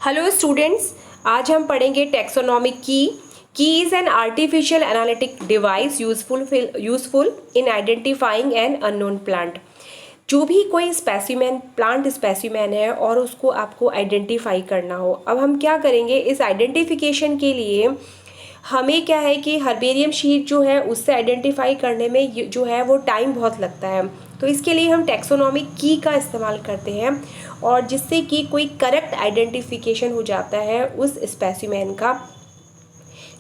Hello students, आज हम पढ़ेंगे टैक्सोनॉमिक की is an artificial analytic device useful in identifying an unknown plant. जो भी कोई स्पेसिमेन प्लांट स्पेसिमेन है और उसको आपको आइडेंटिफाई करना हो। अब हम क्या करेंगे, इस आइडेंटिफिकेशन के लिए हमें क्या है कि हर्बेरियम शीट जो है उससे आइडेंटिफाई करने में जो है वो टाइम बहुत लगता है। तो इसके लिए हम टैक्सोनॉमिक की का इस्तेमाल करते हैं और जिससे कि कोई करेक्ट आइडेंटिफिकेशन हो जाता है उस स्पेसिमेन का।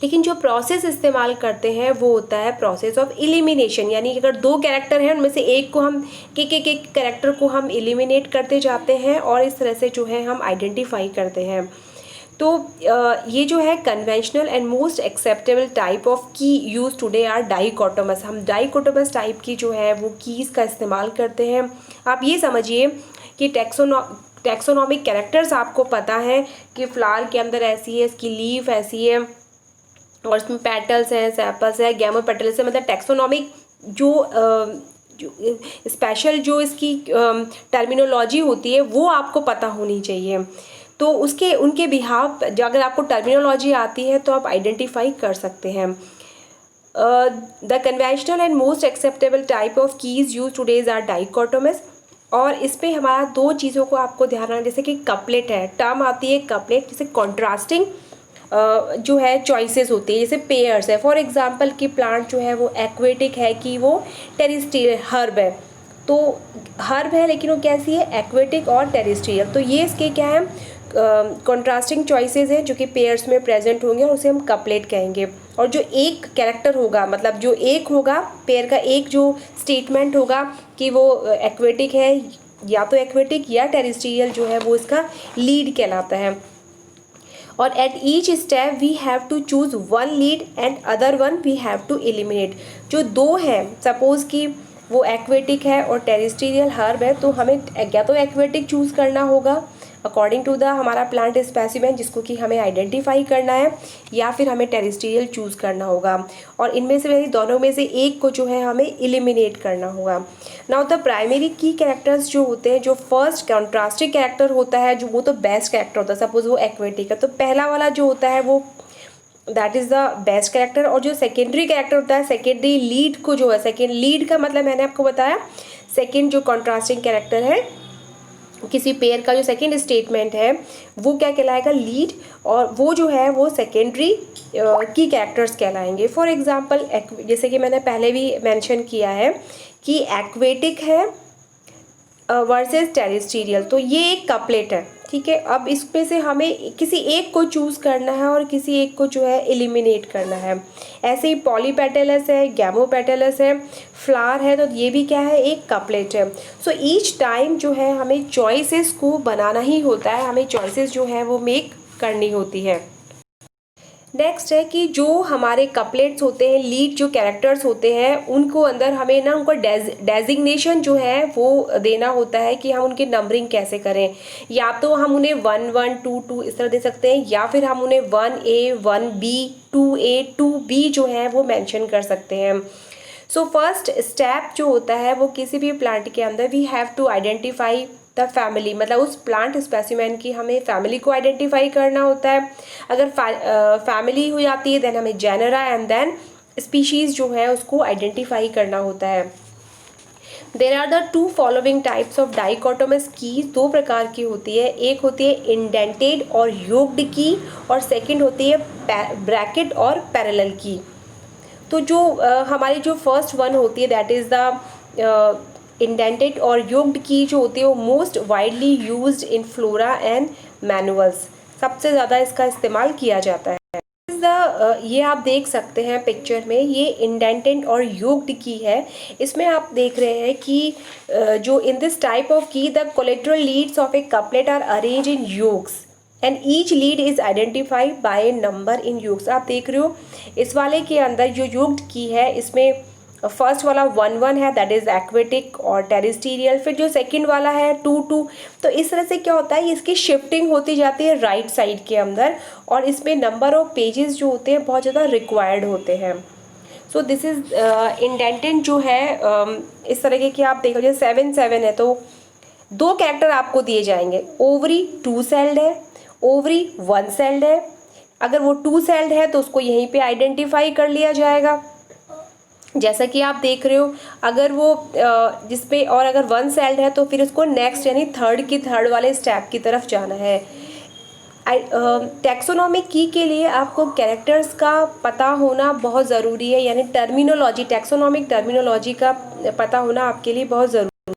लेकिन जो प्रोसेस इस्तेमाल करते हैं वो होता है प्रोसेस ऑफ एलिमिनेशन, यानी अगर दो कैरेक्टर हैं उनमें से एक को हम एक कैरेक्टर को हम एलिमिनेट करते जाते हैं और इस तरह से जो है हम आइडेंटिफाई करते हैं। तो ये जो है conventional and most acceptable type of की यूज टुडे आर डाइकोटोमस। हम डाइकोटोमस टाइप की जो है वो कीज़ का इस्तेमाल करते हैं। आप ये समझिए कि टैक्सोनॉमिक कैरेक्टर्स आपको पता है कि फ्लावर के अंदर ऐसी है, इसकी लीफ ऐसी है और इसमें पेटल्स हैं, सेपल्स है, गैमोपेटल्स है। मतलब टैक्सोनॉमिक जो स्पेशल जो इसकी टर्मिनोलॉजी होती है वो आपको पता होनी चाहिए। तो उनके बिहाफ अगर आपको टर्मिनोलॉजी आती है तो आप आइडेंटिफाई कर सकते हैं। The conventional and most acceptable type of keys use todays are dichotomous. और इस पर हमारा दो चीज़ों को आपको ध्यान रखना, जैसे कि कपलेट है, टर्म आती है कपलेट, जैसे कॉन्ट्रास्टिंग जो है चॉइसेस होती है, जैसे पेयर्स है। फॉर एग्जांपल कि प्लांट जो है वो एक्वेटिक है कि वो टेरेस्ट्रियल हर्ब है। तो हर्ब है लेकिन वो कैसी है, एक्वेटिक और टेरेस्ट्रियल। तो ये इसके क्या है, कॉन्ट्रास्टिंग चॉइसेस हैं जो कि पेयर्स में प्रेजेंट होंगे और उसे हम कपलेट कहेंगे। और जो एक कैरेक्टर होगा, मतलब जो एक होगा पेयर का, एक जो स्टेटमेंट होगा कि वो एक्वेटिक है, या तो एक्वेटिक या टेरेस्ट्रियल, जो है वो इसका लीड कहलाता है। और at each step we have to choose one lead and other one we have to eliminate. जो दो है, सपोज कि वो एक्वेटिक है और टेरेस्ट्रियल हर्ब है, तो हमें या तो एक्वेटिक चूज करना होगा अकॉर्डिंग टू द हमारा प्लांट स्पेसिमेन जिसको कि हमें आइडेंटिफाई करना है, या फिर हमें टेरेस्ट्रियल चूज़ करना होगा। और इनमें से दोनों में से एक को जो है हमें एलिमिनेट करना होगा। नाउ द प्राइमरी की कैरेक्टर्स जो होते हैं, जो फर्स्ट कॉन्ट्रास्टिंग कैरेक्टर होता है, जो वो तो बेस्ट कैरेक्टर होता है। सपोज वो एक्वेटिक है तो पहला वाला जो होता है वो that is the best character. और जो सेकेंडरी कैरेक्टर होता है, सेकेंडरी लीड को जो है, सेकेंड लीड का मतलब मैंने आपको बताया, सेकेंड जो कॉन्ट्रास्टिंग कैरेक्टर है किसी पेयर का, जो सेकेंड स्टेटमेंट है वो क्या कहलाएगा, लीड। और वो जो है वो सेकेंडरी की कैरेक्टर्स कहलाएंगे। फॉर एग्जांपल जैसे कि मैंने पहले भी मेंशन किया है कि एक्वेटिक है वर्सेस टेरेस्ट्रियल, तो ये एक कपलेट है, ठीक है। अब इसमें से हमें किसी एक को चूज़ करना है और किसी एक को जो है एलिमिनेट करना है। ऐसे ही पॉलीपेटलस है, गैमोपेटलस है, फ्लावर है, तो ये भी क्या है, एक कपलेट है। सो ईच टाइम जो है हमें चॉइसेस को बनाना ही होता है, हमें चॉइसेस जो है वो मेक करनी होती है। नेक्स्ट है कि जो हमारे कपलेट्स होते हैं, लीड जो कैरेक्टर्स होते हैं, उनको अंदर हमें ना उनको डेजिग्नेशन जो है वो देना होता है कि हम उनकी नंबरिंग कैसे करें। या तो हम उन्हें 1 1 2 2 इस तरह दे सकते हैं, या फिर हम उन्हें 1A 1B 2A 2B जो है वो मेंशन कर सकते हैं। सो फर्स्ट स्टेप जो होता है वो किसी भी प्लांट के अंदर we have to identify the family, मतलब उस प्लांट स्पेसिमेन की हमें फैमिली को आइडेंटिफाई करना होता है। अगर फैमिली हो जाती है देन हमें जेनरा एंड देन स्पीशीज़ जो है उसको आइडेंटिफाई करना होता है। There are the two following types of dichotomous key. दो प्रकार की होती है, एक होती है इंडेंटेड और योक्ड की, और सेकंड होती है ब्रैकेट और पैरेलल की। तो जो हमारी जो फर्स्ट वन होती है दैट इज़ द इंडेंटेड और योक्ड की जो होती है वो most widely used in flora and manuals. सबसे ज़्यादा इसका इस्तेमाल किया जाता है। ये आप देख सकते हैं पिक्चर में, ये इंडेंटेड और योक्ड की है। इसमें आप देख रहे हैं कि जो in this type of key the collateral leads of a couplet are arrange in yokes and each lead is identified by number in yokes. आप देख रहे हो इस वाले के अंदर जो योक्ड की है, इसमें फर्स्ट वाला 1 1 है दैट इज़ एक्वेटिक और टेरेस्ट्रियल, फिर जो सेकंड वाला है 2 2। तो इस तरह से क्या होता है, इसकी शिफ्टिंग होती जाती है राइट साइड के अंदर, और इसमें नंबर ऑफ पेजेस जो होते हैं बहुत ज़्यादा रिक्वायर्ड होते हैं। सो दिस इज़ इंडेंटेड जो है इस तरीके की आप देखो, जैसे 7 7 है तो दो कैरेक्टर आपको दिए जाएंगे। ओवरी 2 सेल्ड है, ओवरी 1 सेल्ड है, अगर वो 2 सेल्ड है तो उसको यहीं पे आइडेंटिफाई कर लिया जाएगा। जैसा कि आप देख रहे हो, अगर वो जिसपे और अगर 1 सेल्ड है तो फिर उसको नेक्स्ट यानी थर्ड वाले स्टेप की तरफ जाना है। टैक्सोनॉमिक की के लिए आपको कैरेक्टर्स का पता होना बहुत ज़रूरी है, यानी टर्मिनोलॉजी, टैक्सोनॉमिक टर्मिनोलॉजी का पता होना आपके लिए बहुत ज़रूरी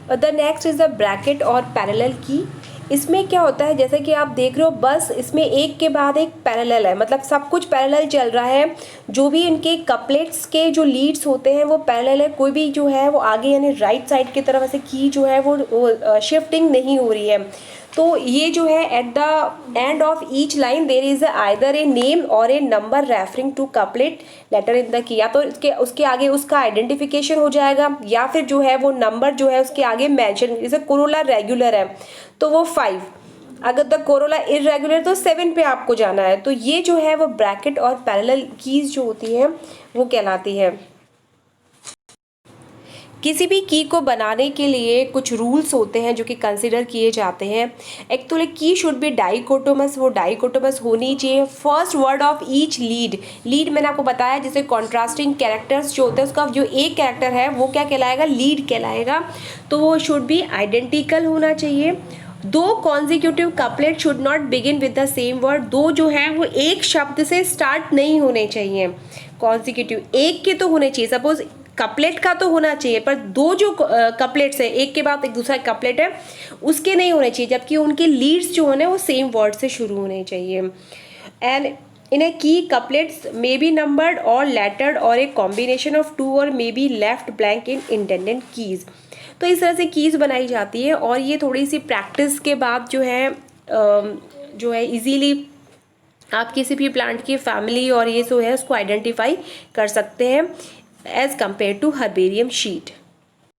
है। The next is the bracket और पैरेलल की। इसमें क्या होता है, जैसे कि आप देख रहे हो, बस इसमें एक के बाद एक पैरेलल है, मतलब सब कुछ पैरेलल चल रहा है। जो भी इनके कपलेट्स के जो लीड्स होते हैं वो पैरेलल है, कोई भी जो है वो आगे यानी राइट साइड की तरफ ऐसे की जो है वो शिफ्टिंग नहीं हो रही है। तो ये जो है at the end of each line there is either a name और a number referring to couplet letter in the key, या तो उसके आगे उसका आइडेंटिफिकेशन हो जाएगा, या फिर जो है वो नंबर जो है उसके आगे मेंशन, जैसे कोरोला रेगुलर है तो वो 5, अगर द कोरोला इरेगुलर तो 7 पे आपको जाना है। तो ये जो है वो ब्रैकेट और पैरेलल कीज जो होती है वो कहलाती है। किसी भी की को बनाने के लिए कुछ रूल्स होते हैं जो कि कंसिडर किए जाते हैं। एक तो की शुड बी डाइकोटोमस, वो डाइकोटोमस होनी चाहिए। First word of each lead मैंने आपको बताया, जैसे कॉन्ट्रास्टिंग कैरेक्टर्स जो होते हैं उसका जो एक कैरेक्टर है वो क्या कहलाएगा, लीड कहलाएगा। तो वो शुड बी आइडेंटिकल होना चाहिए। 2 consecutive couplet should not begin with the same word, 2 जो है वो एक शब्द से स्टार्ट नहीं होने चाहिए। कॉन्जिक्यूटिव एक के तो होने चाहिए, सपोज कपलेट का तो होना चाहिए, पर 2 जो कपलेट्स है एक के बाद एक दूसरा कपलेट है उसके नहीं होने चाहिए, जबकि उनके लीड्स जो होने वो सेम वर्ड से शुरू होने चाहिए। एंड इन ए की कपलेट्स मे बी नंबर्ड और लेटर्ड और ए कॉम्बिनेशन ऑफ 2 और may be left blank in intended keys. तो इस तरह से कीज बनाई जाती है, और ये थोड़ी सी प्रैक्टिस के बाद जो है इजीली आप किसी भी प्लांट की फैमिली और ये जो है उसको आइडेंटिफाई कर सकते हैं as compared to herbarium sheet.